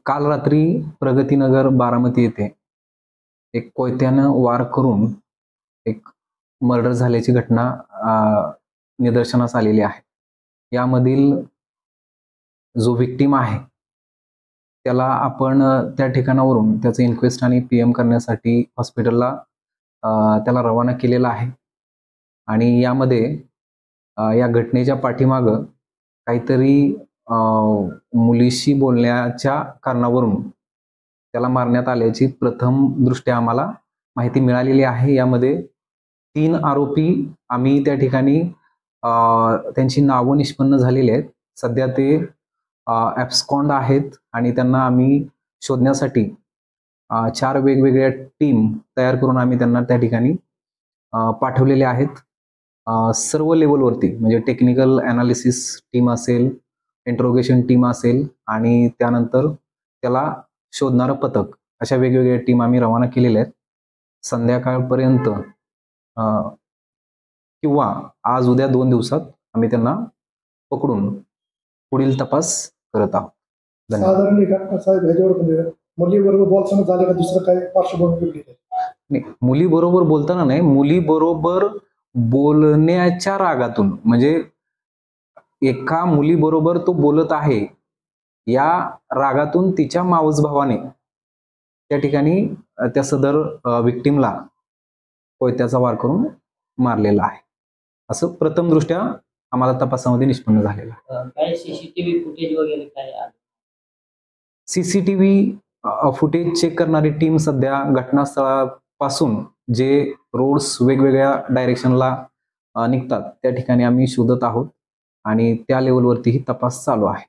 काल रात्री प्रगतीनगर बारामती येथे एक कोयत्यानं वार करून एक मर्डर झाल्याची घटना निदर्शनास आलेली आहे. यामधील जो विक्टिम आहे त्याला आपण त्या ठिकाणावरून त्याचं इन्क्वेस्ट आणि पीएम करण्यासाठी हॉस्पिटलला त्याला रवाना केलेला आहे. आणि यामध्ये या घटनेच्या पाठीमागं काहीतरी मुलीशी बोलण्याच्या कारणावरून त्याला मारण्यात आल्याची प्रथम दृष्ट्या आम्हाला माहिती मिळालेली आहे. यामध्ये 3 आरोपी आम्ही त्या ठिकाणी त्यांची नावं निष्पन्न झालेली आहेत. सध्या ते ॲब्स्कॉन्ड आहेत आणि त्यांना आम्ही शोधण्यासाठी 4 वेगवेगळ्या टीम तयार करून आम्ही त्यांना त्या ठिकाणी पाठवलेले आहेत. सर्व लेवलवरती म्हणजे टेक्निकल ॲनालिसिस टीम असेल, इंट्रोगेशन टीम असेल आणि त्यानंतर त्याला शोधणारं पथक, अशा वेगवेगळ्या टीम आम्ही रवाना केलेल्या आहेत. संध्याकाळपर्यंत किंवा आज उद्या 2 दिवसात आम्ही त्यांना पकडून पुढील तपास करत आहोत. साधारण साहेब ह्याच्यावर म्हणजे मुलीबरोबर बोलताना झालं का दुसरं काय पार्श्वभूमी? नाही, मुलीबरोबर बोलताना नाही, मुलीबरोबर बोलण्याच्या रागातून, म्हणजे एका मुलीबरोबर तो बोलत आहे या रागातून तिच्या मावस भावाने त्या ठिकाणी त्या सदर विक्टिमला कोयत्याचा वार करून मारलेला आहे, असं प्रथम दृष्ट्या आम्हाला तपासामध्ये निष्पन्न झालेलं आहे. काय सीसीटीव्ही फुटेज वगैरे काय आहे? सीसीटीव्ही फुटेज चेक करणारी टीम सध्या घटनास्थळापासून जे रोड्स वेगवेगळ्या डायरेक्शनला निघतात त्या ठिकाणी आम्ही शोधत आहोत आणि त्या लेवलवरतीही तपास चालू आहे.